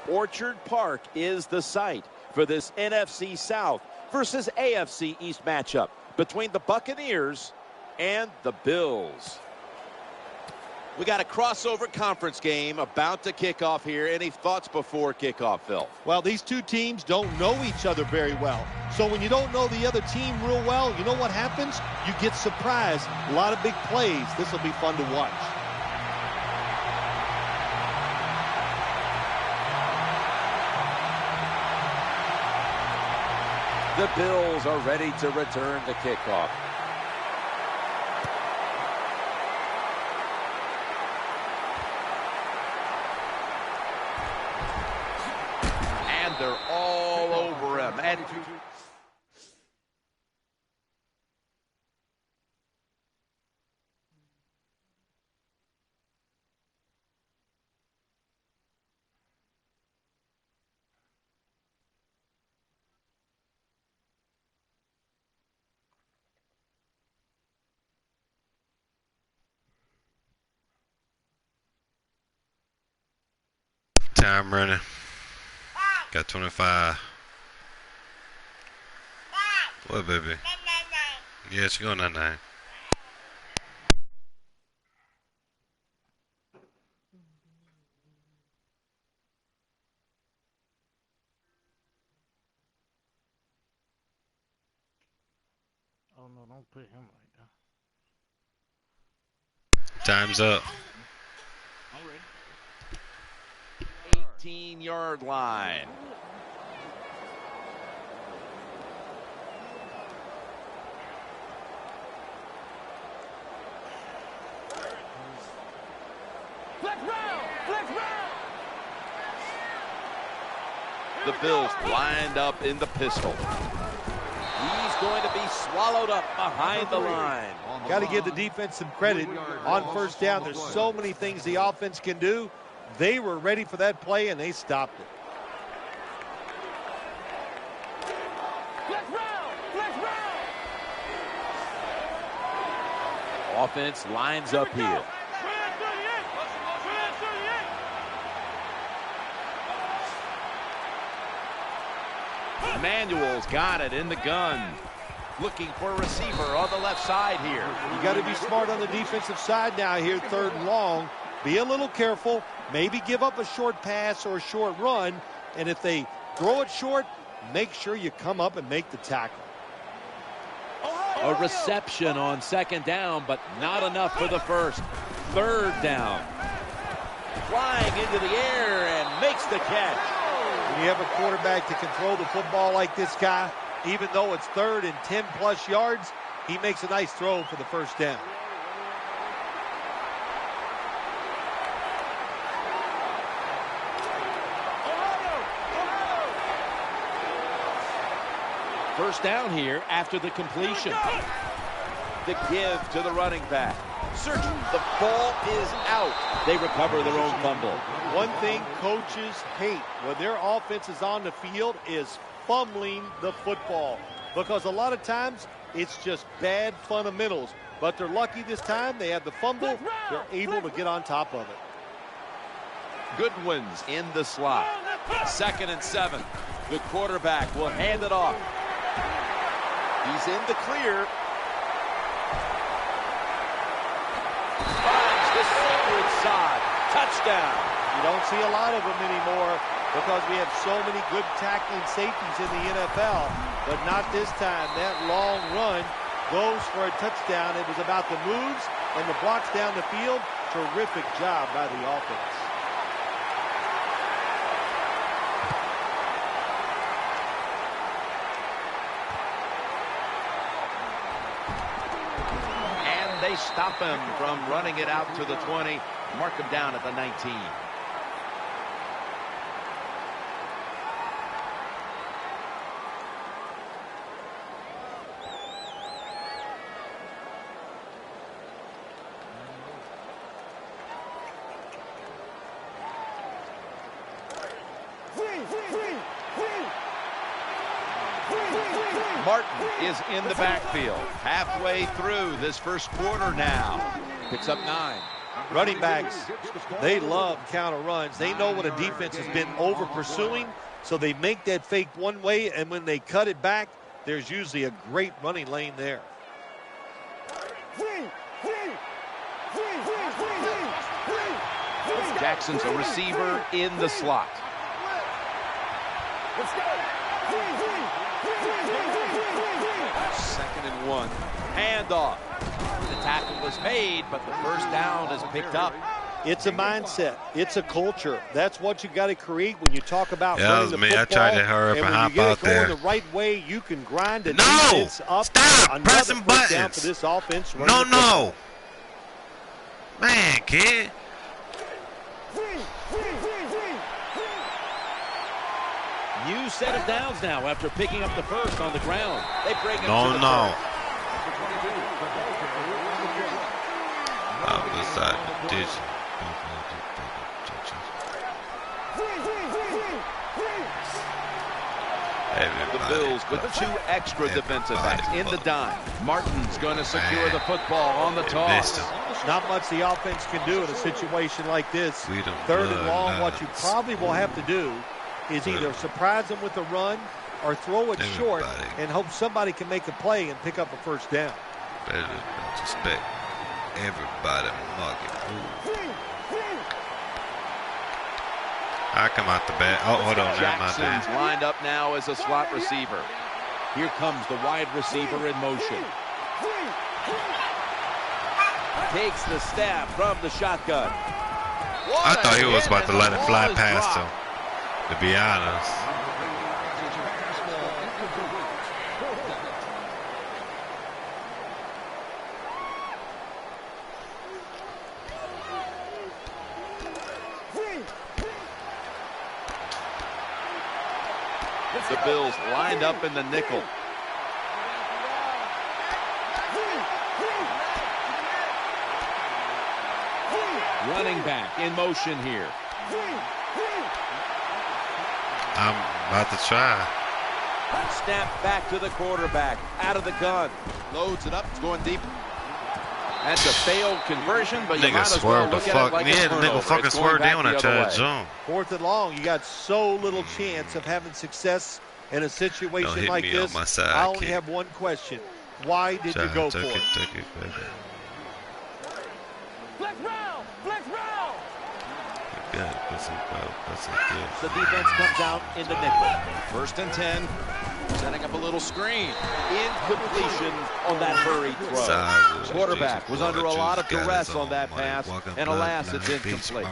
Orchard Park is the site for this NFC South versus AFC East matchup between the Buccaneers and the Bills. We got a crossover conference game about to kick off here. Any thoughts before kickoff, Phil? Well, these two teams don't know each other very well. So when you don't know the other team real well, you know what happens? You get surprised. A lot of big plays. This will be fun to watch. The Bills are ready to return the kickoff. And they're all over him. And time running. Got 25. What, baby? Yeah, she going 9-9. Oh no, don't put him like that. Time's up. 18-yard line. The Bills lined up in the pistol. He's going to be swallowed up behind the line. Got to give the defense some credit on first down. There's so many things the offense can do. They were ready for that play, and they stopped it. Offense lines up here. Manuel's got it in the gun. Looking for a receiver on the left side here. You got to be smart on the defensive side now here, 3rd and long. Be a little careful. Maybe give up a short pass or a short run. And if they throw it short, make sure you come up and make the tackle. A reception on 2nd down, but not enough for the first. 3rd down. Flying into the air and makes the catch. When you have a quarterback to control the football like this guy, even though it's 3rd and 10+ yards, he makes a nice throw for the first down. First down here after the completion. The give to the running back. Searching. The ball is out. They recover their own fumble. One thing coaches hate when their offense is on the field is fumbling the football, because a lot of times it's just bad fundamentals. But they're lucky this time. They have the fumble. They're able to get on top of it. Goodwin's in the slot. 2nd and 7. The quarterback will hand it off. He's in the clear. Finds the sacred side. Touchdown. You don't see a lot of them anymore because we have so many good tackling safeties in the NFL, but not this time. That long run goes for a touchdown. It was about the moves and the blocks down the field. Terrific job by the offense. They stop him from running it out to the 20. Mark him down at the 19. Martin is in the backfield. Halfway through this first quarter now. Picks up 9. Running backs, they love counter runs. They know when a defense has been over pursuing, so they make that fake one way, and when they cut it back, there's usually a great running lane there. Jackson's a receiver in the slot. Second and 1. Handoff. The tackle was made, but the first down is picked up. It's a mindset. It's a culture. That's what you got to create when you talk about running the me. football. I tried to hurry up and hop out there. When you get it going the right way, you can grind it. No! Up. Stop pressing buttons. Down for this offense. No. Man, kid. New set of downs now after picking up the first on the ground. They bring him No. to the Outside the ditch. The Bills with the 2 extra defensive backs in the dime. Martin's going to secure the football on the toss. Not much the offense can do in a situation like this. Third and long, what you probably will have to do is either surprise them with a run or throw it short and hope somebody can make a play and pick up a first down. Better respect everybody mugging. I come out the bat. Oh, hold on. Jackson's lined up now as a slot receiver. Here comes the wide receiver in motion. Takes the snap from the shotgun. I thought he was about to let it fly past him, to be honest. The Bills lined up in the nickel. Running back in motion here. I'm about to try. Snap back to the quarterback. Out of the gun. Loads it up. It's going deep. That's a failed conversion, but you might as well look at it like a turnover. Nigga fucking swerved in when I tried to jump. Fourth and long, you got so little chance of having success in a situation like this. I only have one question. Why did you go for it? Flex round! Flex round! The defense comes out in the nickel. First and 10. Setting up a little screen. Incompletion on that hurried throw. Quarterback was under a lot of duress on that pass, and alas, it's incomplete.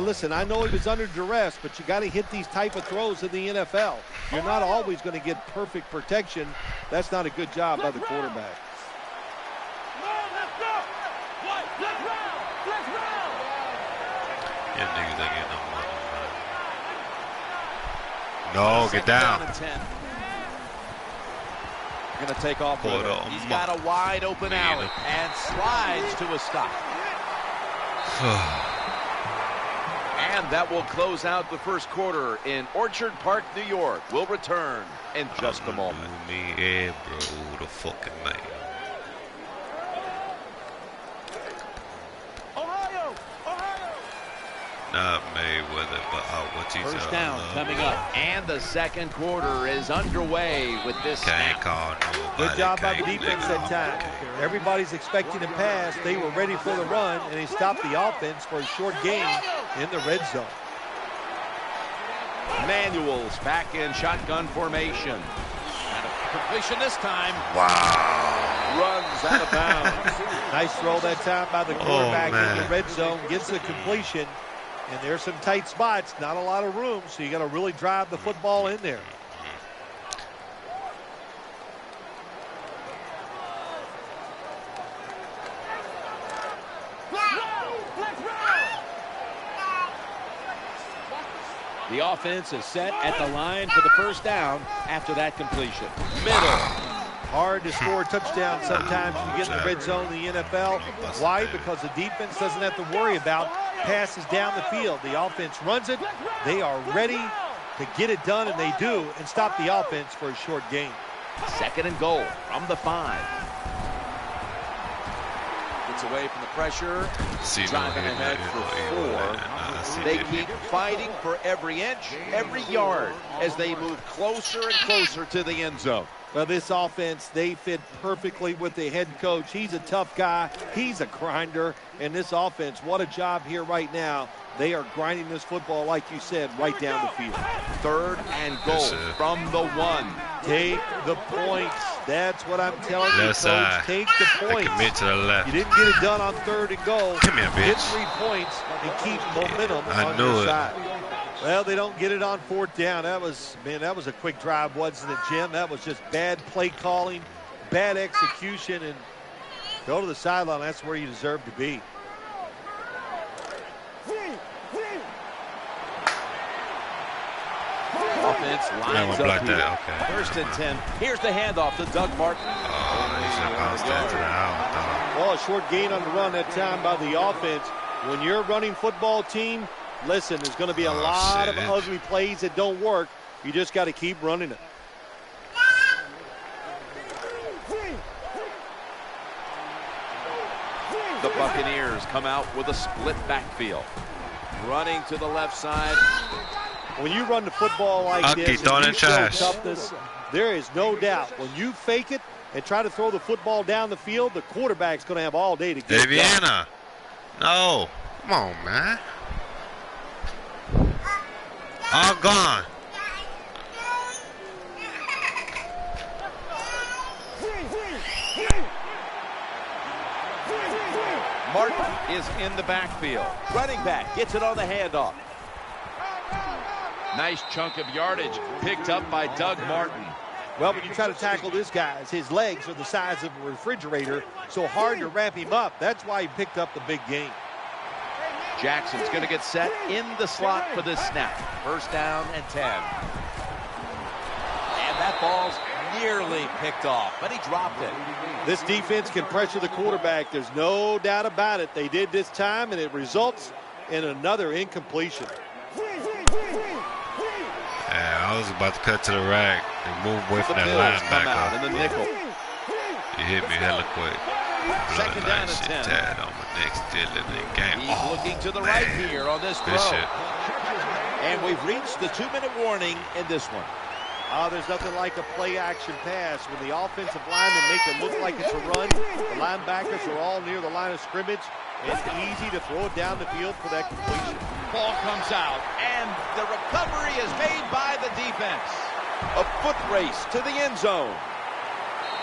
Listen, I know he was under duress, but you got to hit these type of throws in the NFL. You're not always going to get perfect protection. That's not a good job by the quarterback. Yeah, niggas ain't getting no money. No, get down. Going to take off with it. He's got a wide open alley and slides to a stop. And that will close out the first quarter in Orchard Park, New York. We'll return in just a moment. Yeah, bro, the fucking man. Not Mayweather, but what you First down coming up, and the second quarter is underway with this Can't snap. call nobody. Good job by the defense that time. Everybody's expecting a pass. They were ready for the run, and they stopped the offense for a short gain in the red zone. Manuel's back in shotgun formation. And a completion this time. Wow. Runs out of bounds. Nice throw that time by the quarterback in the red zone. Gets the completion. And there's some tight spots, not a lot of room, so you got to really drive the football in there. The offense is set at the line for the first down after that completion. Middle. Hard to score a touchdown sometimes when you get in the red zone in the NFL. Why? Because the defense doesn't have to worry about passes down the field. The offense runs it. They are ready to get it done, and they do, and stop the offense for a short gain. Second and goal from the 5. It's Gets away from the pressure. See, Driving ahead for 4. They keep fighting for every inch, every yard as they move closer and closer to the end zone. Well, this offense, they fit perfectly with the head coach. He's a tough guy. He's a grinder. And this offense, what a job here right now. They are grinding this football, like you said, right down the field. 3rd and goal from the 1. Take the points. That's what I'm telling you, Coach. Take the points. Commit to the left. You didn't get it done on 3rd and goal. Come here, bitch. Get 3 points and keep momentum on your side. Well, they don't get it on 4th down. That was a quick drive, wasn't it, Jim? That was just bad play calling, bad execution, and go to the sideline. That's where you deserve to be. Offense lines up here. That. Okay. 1st and 10. Here's the handoff to Doug Martin. Well, a short gain on the run that time by the offense. When you're a running football team, listen, there's going to be a lot of ugly plays that don't work. You just got to keep running it. The Buccaneers come out with a split backfield. Running to the left side. When you run the football like this, and you show toughness, there is no doubt. When you fake it and try to throw the football down the field, the quarterback's going to have all day to get it done. No. Come on, man. All gone. Martin is in the backfield. Running back gets it on the handoff. Nice chunk of yardage picked up by Doug Martin. Well, when you try to tackle this guy, his legs are the size of a refrigerator, so hard to wrap him up. That's why he picked up the big gain. Jackson's going to get set in the slot for this snap. 1st down and 10. And that ball's nearly picked off, but he dropped it. This defense can pressure the quarterback. There's no doubt about it. They did this time, and it results in another incompletion. Yeah, I was about to cut to the rack and move away from that linebacker. In the nickel. You hit me hella quick. 2nd down and 10. Tad on my neck, still in the game. He's looking to the right here on this throw. And we've reached the 2-minute warning in this one. There's nothing like a play-action pass. When the offensive linemen make it look like it's a run, the linebackers are all near the line of scrimmage. It's easy to throw it down the field for that completion. Ball comes out, and the recovery is made by the defense. A foot race to the end zone.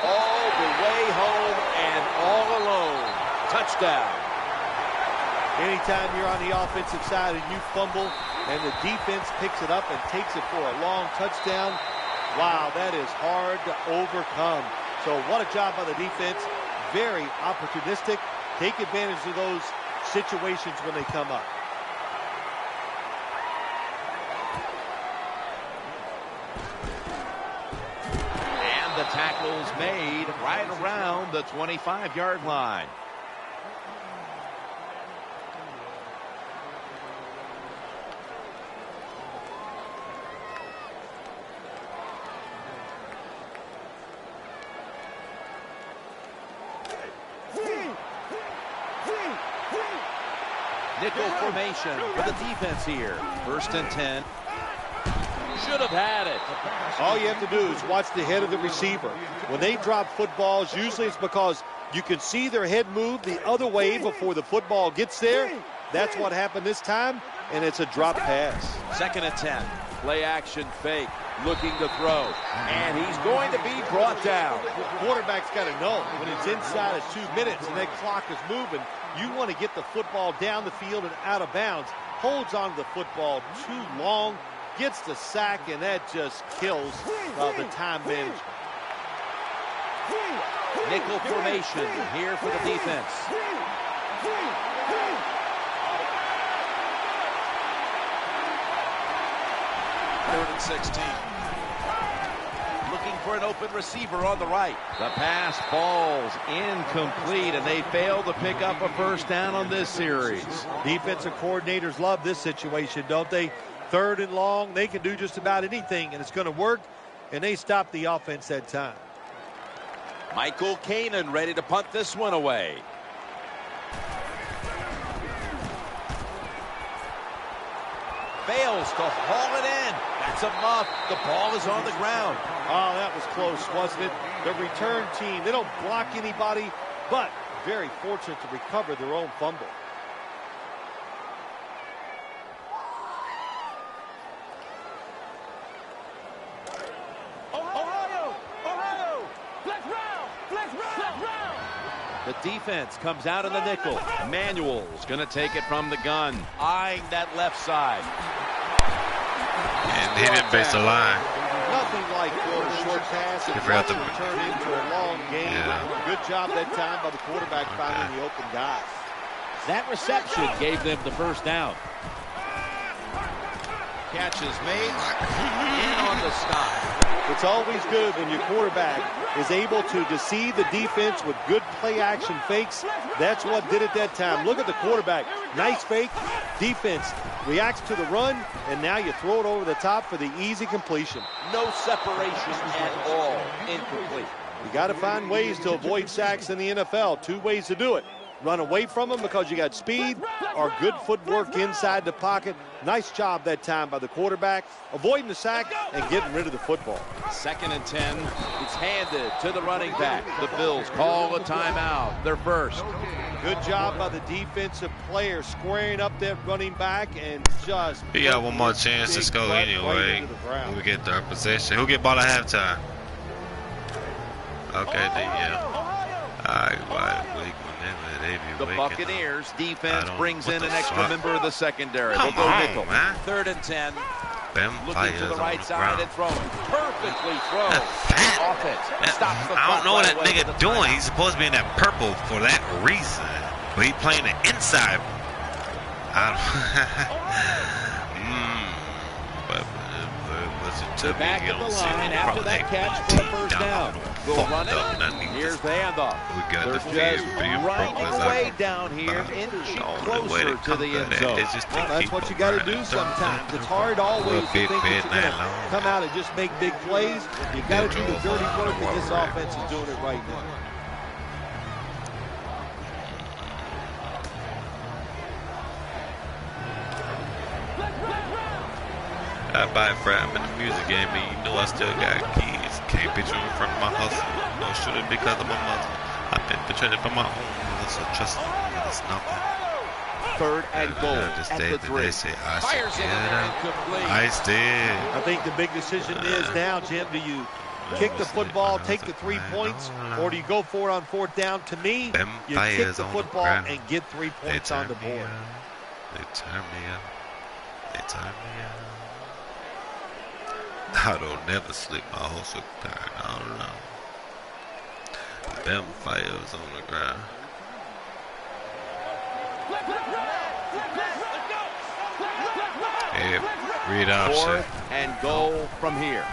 All the way home and all alone. Touchdown. Anytime you're on the offensive side and you fumble and the defense picks it up and takes it for a long touchdown, wow, that is hard to overcome. So what a job by the defense. Very opportunistic. Take advantage of those situations when they come up. And the tackle's made right around the 25-yard line. Nickel formation for the defense here. 1st and 10. Should have had it. All you have to do is watch the head of the receiver. When they drop footballs, usually it's because you can see their head move the other way before the football gets there. That's what happened this time, and it's a drop pass. 2nd and 10. Play action fake. Looking to throw. And he's going to be brought down. The quarterback's got to know when it's inside of 2 minutes and that clock is moving, you want to get the football down the field and out of bounds. Holds on to the football too long, gets the sack, and that just kills the time management. Nickel formation here for the defense. 3rd and 16. Looking for an open receiver on the right. The pass falls incomplete, and they fail to pick up a 1st down on this series. Defensive coordinators love this situation, don't they? 3rd and long, they can do just about anything, and it's going to work, and they stop the offense that time. Michael Kanan ready to punt this one away. fails to haul it in. That's a muff. The ball is on the ground. Oh, that was close, wasn't it? The return team, they don't block anybody, but very fortunate to recover their own fumble. The defense comes out in the nickel. Manuel's going to take it from the gun, eyeing that left side. And he didn't base the line. Nothing like throwing a short pass and watching it turn into a long game. Yeah. Good job that time by the quarterback finding the open guy. That reception gave them the first down. Catch is made. In on the stop. It's always good when your quarterback is able to deceive the defense with good play-action fakes. That's what did it that time. Look at the quarterback. Nice fake. Defense reacts to the run, and now you throw it over the top for the easy completion. No separation at all. Incomplete. You got to find ways to avoid sacks in the NFL. Two ways to do it. Run away from them because you got speed, or good footwork inside the pocket. Nice job that time by the quarterback, avoiding the sack and getting rid of the football. 2nd and 10. It's handed to the running back. The Bills call a timeout. Their first. Good job by the defensive player squaring up that running back and just... He got one more chance to score anyway when we get their possession. Who get ball at halftime? Okay, then yeah. The Buccaneers defense brings in an extra member of the secondary. Come They'll go on, nickel. man. 3rd and 10. Them Looking to the right side and throwing. Perfectly thrown. Offense stops the I don't know what that right nigga doing. He's supposed to be in that purple for that reason. But he playing the inside. But back at the line after that catch for a first down. We'll run it. Here's the handoff. They're just grinding away down here, inching closer to the end zone. Well, that's what you got to do sometimes. It's hard always to think that you're going to come out and just make big plays. You got to do the dirty work, and this offense is doing it right now. I buy it I'm in the music game, and you know I still got kids. Can't picture in front of my hustle. No shooting because of my mother. I've been betrayed by my own mother, so trust me, it's nothing. 3rd and goal at the 3. They say, I did. I think the big decision is now, Jim, do you kick the football, take the 3 points, or do you go for it on 4th down? To me, you kick the football and get 3 points on the board. They turn me up. They turn me up. I don't never sleep my whole sick time. I don't know. Them fires on the ground. Yeah, read option. 4th and goal from here.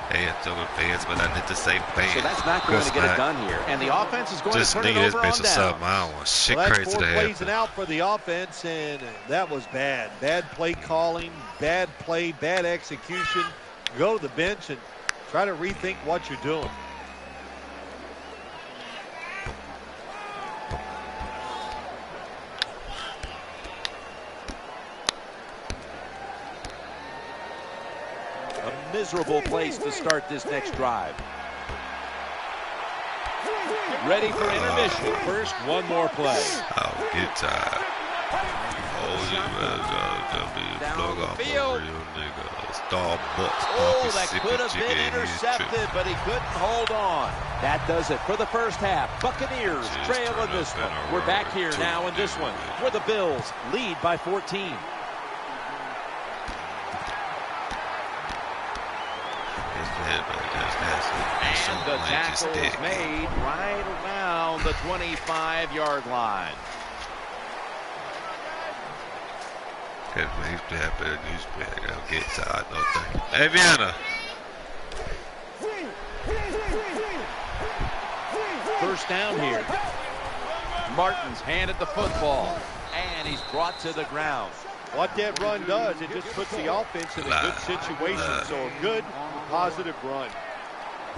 Hey, it's over fans, but I need to say fans. So that's not going to get it done here. And the offense is going to turn it over on down. Something. I don't want shit crazy to happen. That's 4 plays and out for the offense, and that was bad. Bad play calling, bad play, bad execution. Go to the bench and try to rethink what you're doing. A miserable place to start this next drive. Ready for intermission. First, one more play. Oh, get tired. Oh, Down the field. Starbucks. Oh, that could have been intercepted, but he couldn't hold on. That does it for the first half. Buccaneers trail in this one. We're back here now in this one, where the Bills lead by 14. And the tackle is made right around the 25-yard line. Hey, Vienna. First down here. Martin's handed the football, and he's brought to the ground. What that run does, it just puts the offense in a good situation. So a good, positive run.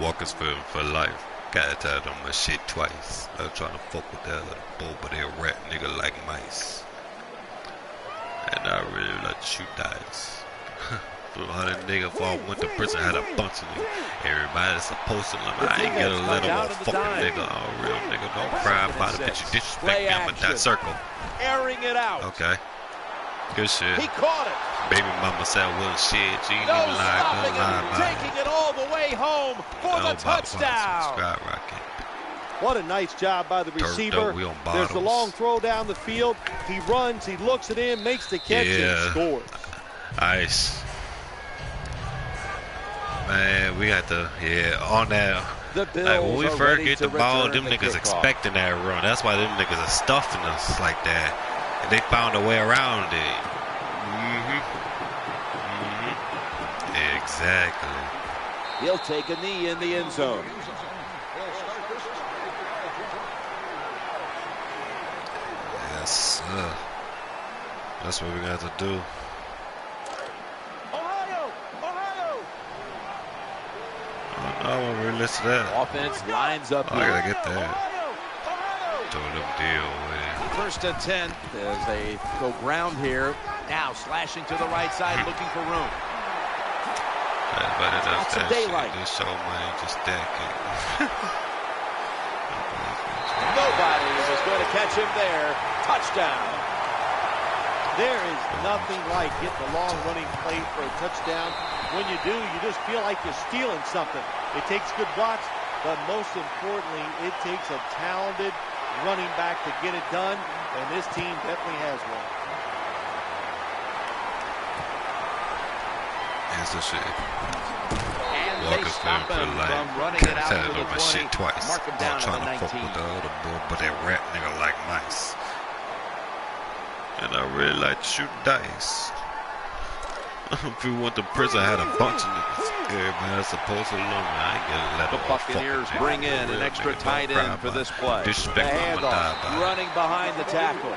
Walker's for life. Got tired on my shit twice. I'm trying to fuck with that other bull, but they a rat nigga like mice. And I really like shoot dice. How that nigga fall went to prison, had a bunch of niggas. Everybody that's supposed to learn. I ain't get a little fucking nigga. Oh, real nigga, don't cry about it. Bitch, you disrespect me. I'm in that circle. Airing it out. Okay. Good shit. He caught it. Baby mama said, well, shit. She ain't No even lie. stopping him. Taking it all the way home for the touchdown. Subscribe, Rocket. What a nice job by the receiver. There's the long throw down the field. He runs, he looks it in, makes the catch, and scores. Ice. Man, we got to, on that. Like when we first get the ball, them niggas expecting that run. That's why them niggas are stuffing us like that. And they found a way around it. Exactly. He'll take a knee in the end zone. Yes, that's what we got to do. I won't really listen to that. Offense lines up here. I gotta get that. Throw them deal with it. First and 10 as they go ground here. Now slashing to the right side, looking for room. Everybody does that daylight. shit. This show money just stacking. Nobody is going to catch him there. Touchdown. There is nothing like getting a long running play for a touchdown. When you do, you just feel like you're stealing something. It takes good blocks, but most importantly, it takes a talented running back to get it done, and this team definitely has one. Here's the shit. And they Walker's stop him from running it out to the 20. Shit twice. Mark him down trying to the 19. to fuck with the other boy, but that rat nigga like mice. And I really like to shoot dice. If we went to prison, I had a bunch of niggas. Everybody supposed to learn. I ain't gonna let the Buccaneers bring in an extra tight end for this play. The handoff, running behind the tackle.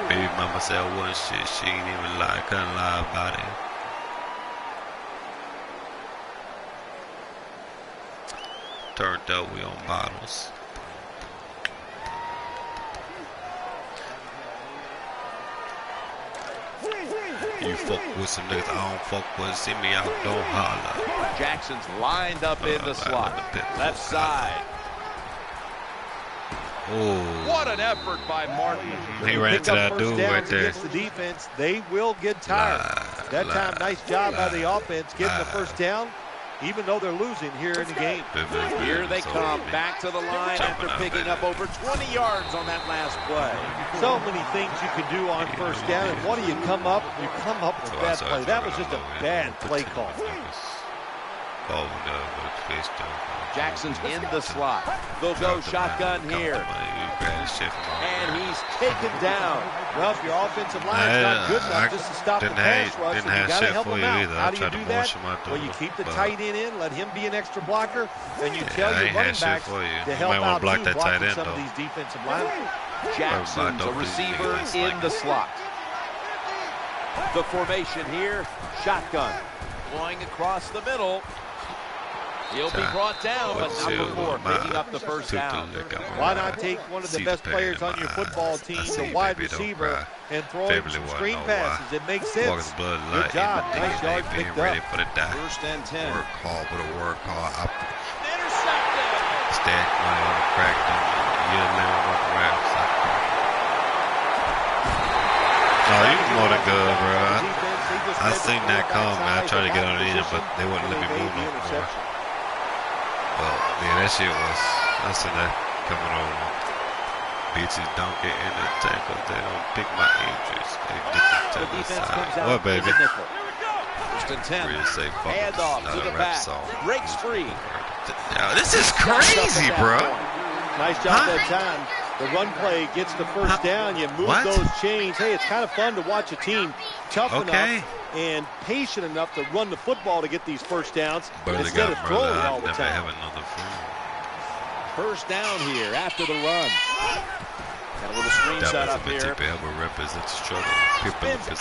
Baby mama said one shit. She ain't even lie. Couldn't lie about it. Turned out we on bottles. You fuck with some niggas I don't fuck with. See me out, don't holler. Jackson's lined up in the slot. Left side. Oh. What an effort by Martin. He ran into that dude right there. Against the defense, they will get tired. That time, nice job by the offense getting the first down, even though they're losing here in the game. Here they come back to the line after picking up over 20 yards on that last play. So many things you can do on first down, and what do you come up? You come up with that play. That was just a bad play call. Jackson's in the slot. They'll go shotgun here. And he's taken down. Well, if your offensive line is not good enough just to stop the pass rush, you got to help him out. How do you do that? Well, you keep the tight end in, let him be an extra blocker, and you tell your running backs to help out too, blocking some of these defensive linemen. Jackson's a receiver in the slot. The formation here, shotgun. Going across the middle. He'll be brought down, but not before picking up the first down. Why not take one of the best players on your football team, the wide receiver, and throw him some screen passes? It makes sense. Good job. Nice yards picked up. First and 10. Work hard with a work hard. Intercepted. Stack money on the crack. You'll never walk around. No, you more than good, bro. I seen that come, man. I tried to get on it, but they wouldn't let me move no more. Well, yeah, that shit was, I seen that coming over. Bitches don't get in the tackle. They don't pick my interest. They get to the side. What, baby? First and 10. Handoff to the back. Breaks free. Yo, this is crazy, bro. Nice job that time. The run play gets the first down. You move those chains. Hey, it's kind of fun to watch a team tough enough and patient enough to run the football to get these first downs instead of throwing it all the time. First down here after the run. Got a little screen set up here. Spins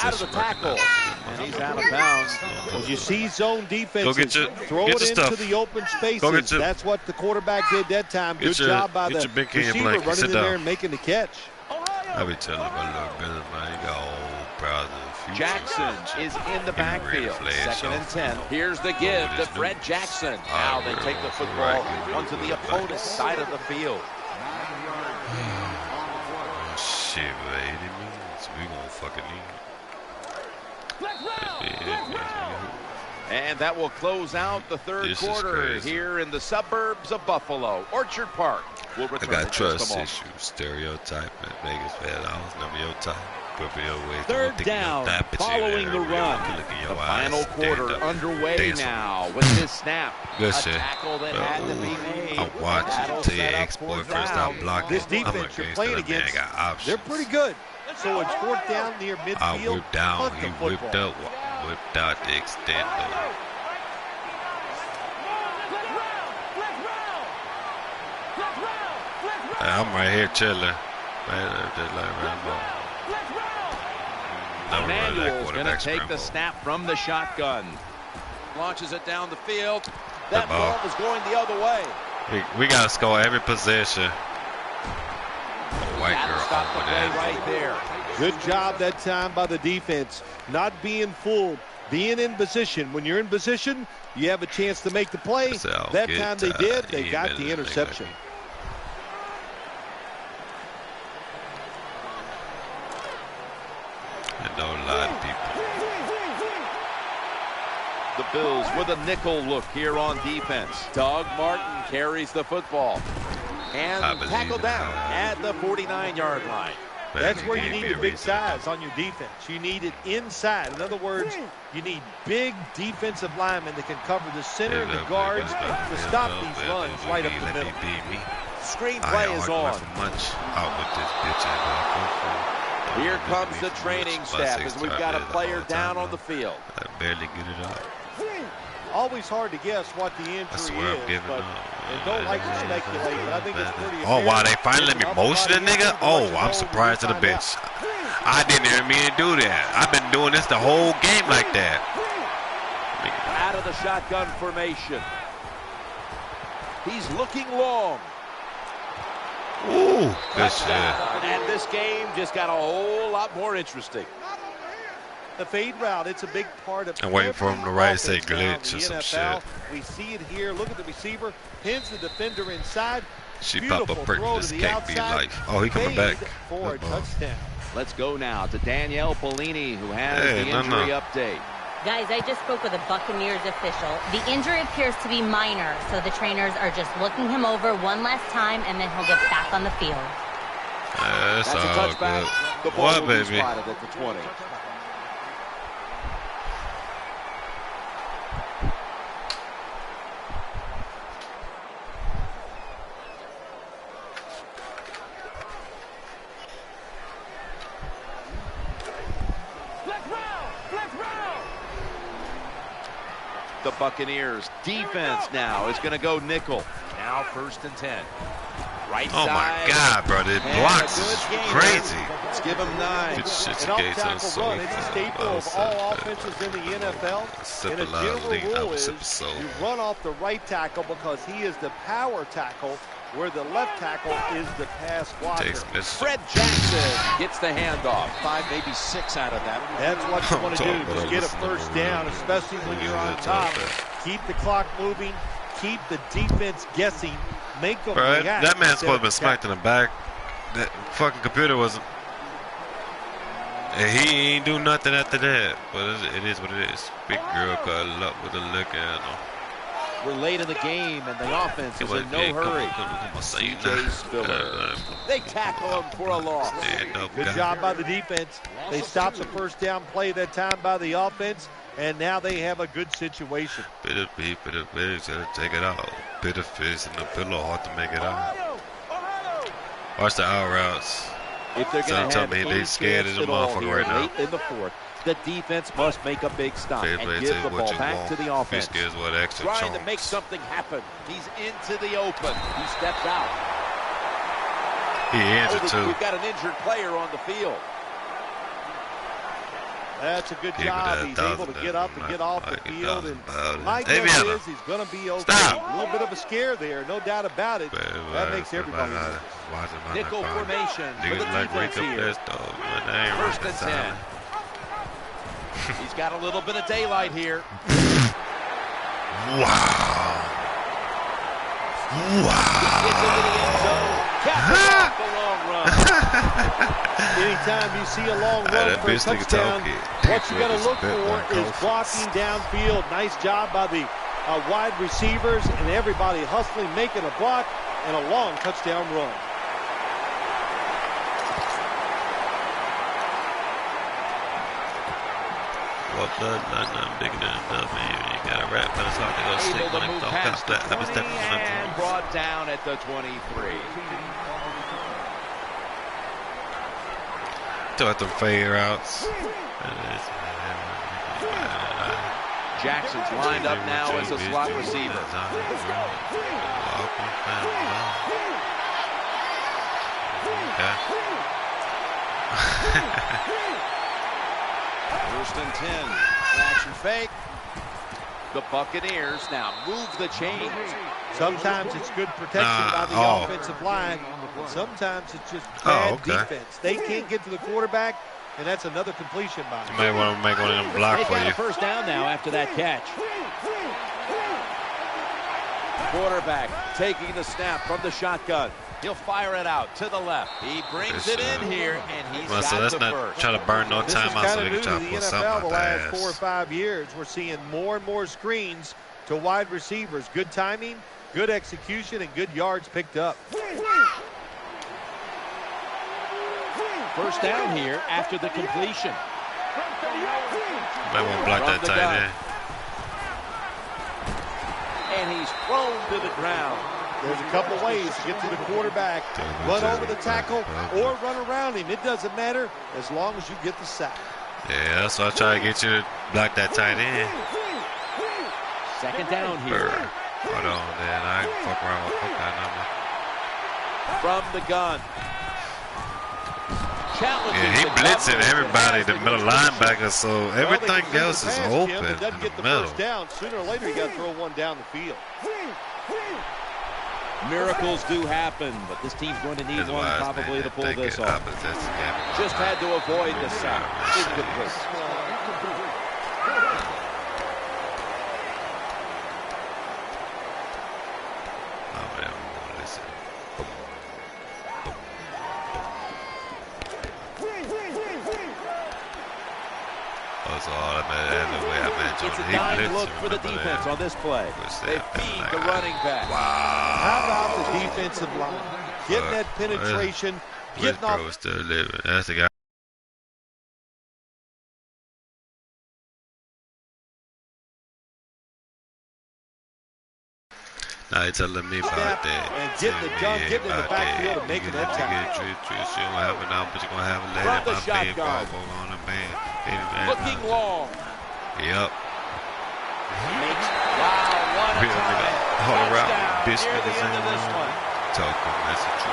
out of the tackle. And he's out of bounds. As you see zone defenses, throw it into the open spaces. That's what the quarterback did that time. Good job by the receiver running in there and making the catch. I be telling my little brother, man, you got old brother. Jackson is in the backfield. 2nd and 10. Here's the give to Fred Jackson. Now they take the football onto the opponent's side of the field. Shit, man, 80 minutes. We gonna fucking need. And that will close out the third quarter here in the suburbs of Buffalo. Orchard Park will return. I got trust issues, stereotype, and Vegas fan. I was never your type. Third down, following the run. The final quarter underway now with this snap. Good a shit. Tackle that had to be made. I'm watching till your ex-boyfriend stop blocking. This defense you're playing against, they're pretty good. So it's 4th down near midfield. I whipped down. He whipped up. Whipped out the extender. I'm right here chilling. Just like Rambo. Emmanuel's going to take the snap from the shotgun. Launches it down the field. That ball is going the other way. We got to score every possession. White girl stop the play right there. Good job that time by the defense. Not being fooled. Being in position. When you're in position, you have a chance to make the play. That time they did. They got the interception. I know a lot of people. The Bills with a nickel look here on defense. Doug Martin carries the football. And tackled down at the 49-yard line. That's where you need the big size on your defense. You need it inside. In other words, you need big defensive linemen that can cover the center, the guards, to stop these runs right up the middle. Screenplay is on. Here comes the training staff as we've got a player down on the field. I barely get it up. Always hard to guess what the injury is, but don't like to speculate, but I think it's pretty apparent. Oh, wow, they finally let me motion the nigga? Oh, I'm surprised to the bitch. I didn't even mean to do that. I've been doing this the whole game like that. Out of the shotgun formation. He's looking long. Ooh, good shit. And this game just got a whole lot more interesting. The fade route, it's a big part of I'm waiting for him to right say glitch or some shit. We see it here. Look at the receiver. Pins the defender inside. She pop up breaking this can't be like. Oh, he coming back. For a touchdown. Let's go now to Danielle Bellini, who has the injury update. Guys, I just spoke with a Buccaneers official. The injury appears to be minor, so the trainers are just looking him over one last time, and then he'll get back on the field. That's a touchback. Good. The ball will be spotted at the 20. The Buccaneers defense now is going to go nickel. Now 1st and 10. Right side. Oh my God, bro! The blocks is crazy. Let's give him 9. An off-tackle run. It's a staple of all offenses in the NFL. And a general rule is you run off the right tackle because he is the power tackle, where the left tackle is the pass blocker. Fred Jackson gets the handoff. 5, maybe 6 out of that. That's what you want to do. Just get a first down, especially when you're on top. Keep the clock moving. Keep the defense guessing. Make them react. That man's supposed to be smacked in the back. That fucking computer wasn't. And he ain't do nothing after that. But it is what it is. Big girl cut up with a lick handle. We're late in the game, and the offense is in no hurry. CJ Spiller. They tackle him for a loss. Good job by the defense. They stopped the first down play that time by the offense, and now they have a good situation. Bit of beef, bit of fish, gotta take it out. Bit of fish in the pillow, hard to make it out. Watch the out routes. If they're going to have they scared as a motherfucker right now. Late in the 4th, the defense must make a big stop and give the ball back to the offense. Trying to make something happen. He's into the open. He steps out. He injured too. We've got an injured player on the field. That's a good job. He's able to get up and get off the field. And my guess is he's going to be okay. A little bit of a scare there, no doubt about it. That makes everybody nervous. Nickel formation for the defense here. First and 10. He's got a little bit of daylight here. Wow. Gets into the end zone. Caps off the long run. Anytime you see a long run for a touchdown, what you got to look for is blocking downfield. Nice job by the wide receivers and everybody hustling, making a block and a long touchdown run. Well, nothing bigger than enough, man. You got a rap, but it's hard to go stick when it don't count that. Let me step and brought down at the 23. Still at the fade routes. Jackson's lined up now as a slot receiver. First and 10. Action fake. The Buccaneers now move the chains. Sometimes it's good protection by the offensive line. Sometimes it's just bad defense. They can't get to the quarterback, and that's another completion by him. You may want to make one of them block for you. They got a first down now after that catch. Quarterback taking the snap from the shotgun. He'll fire it out to the left. He brings it in here, and he's got so let's the not first. try to burn no time out so they can try to to put put something NFL out the the last ass. 4 or 5 years. We're seeing more and more screens to wide receivers. Good timing, good execution, and good yards picked up. First down here after the completion. Might want to block that tight end. And he's thrown to the ground. There's a couple ways to get to the quarterback. Run over the tackle or run around him. It doesn't matter as long as you get the sack. Yeah, that's why I try to get you to block that tight end. Second down here. Hold on, then I can fuck around with that number. From the gun. Yeah, he blitzing everybody, the middle linebacker, so everything else is open in the middle. Sooner or later, you got to throw one down the field. Miracles do happen, but this team's going to need one probably to pull this off. Just had to avoid the sack. Incomplete. It's a dime look for the defense on this play. They feed the running back. Wow. How about the defensive line? Getting that penetration, getting off. Still living. That's the guy. Now he's telling me about that. And getting the gun, getting in the backfield and making that tackle. You don't have it now, but you're going to have it later. From the shotgun. Looking long. Yep. Wow, what a time. Bitch,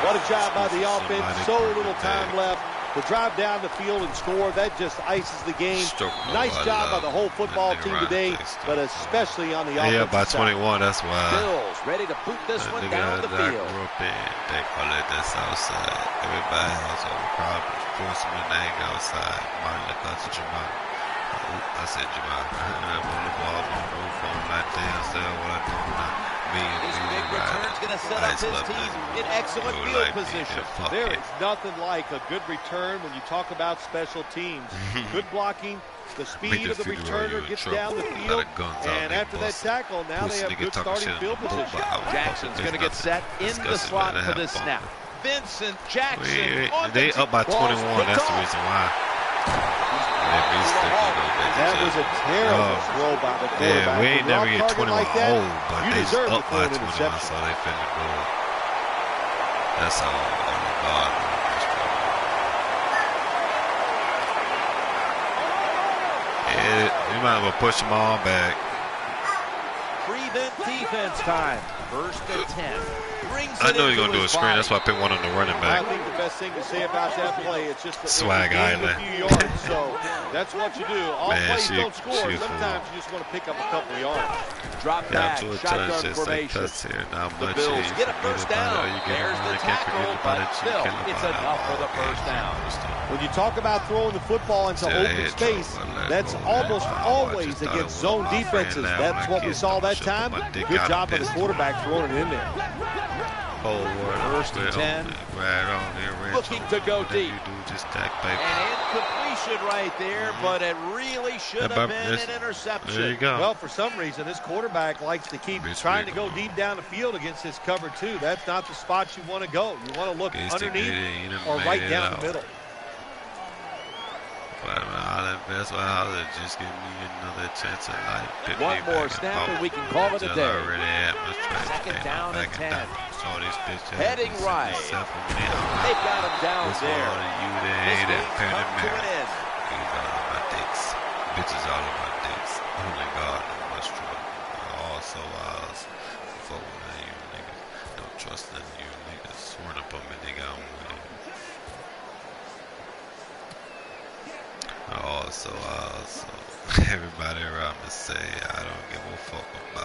what a job by the offense. So little time left to drive down the field and score. That just ices the game. Nice job by the whole football team today, but especially on the offensive by side. 21, that's why. Bills ready to boot this one down the field. They call it the south side. Everybody has overcrowded. Force them in the hang outside. Martin LeCoq to Jamal. I said Jamal. I'm on the ball, on the roof, on like damn, still what I do now. This big return's going to set up his team in excellent field position. There is nothing like a good return when you talk about special teams. Good blocking, the speed of the returner gets down the field, and after that tackle, now they have good starting field position. Jackson's going to get set in the slot for this snap. Vincent Jackson. They up by 21, that's the reason why. That was a terrible throw by the quarterback. Yeah, we ain't never get 21 like that, but they up by 21, so they finna go. That's all. Oh my God. Yeah, you might as well push them all back. Prevent defense time. First and 10. I know you're going to do a screen. That's why I picked one on the running back. I think the best thing to say about that play is just that Swag Island. a few yards, so That's what you do. All plays don't score. Sometimes you just want to pick up a couple of yards. Drop back, shotgun formation. The Bills get a first down. There's the tackle, but still, it's enough for the first down. When you talk about throwing the football into open space, that's almost always against zone defenses. That's what we saw that time. Good job by the quarterback throwing it in there. First and 10. Looking to go deep. And incompletion right there, but it really should have been an interception. There you go. Well, for some reason, this quarterback likes to keep trying to go deep down the field against this cover two. That's not the spot you want to go. You want to look underneath or right down the middle. I'll invest my house and just give me another chance at life. One more snap and we can call it a day. Second down and 10. Heading right. They've got him down there. This game come to an end. Bitches all of my dicks. Only God knows what's true. Also, fuck with you niggas. Don't trust in you niggas. Sworn up on me, nigga. I'm winning. Also, everybody around me say I don't give a fuck about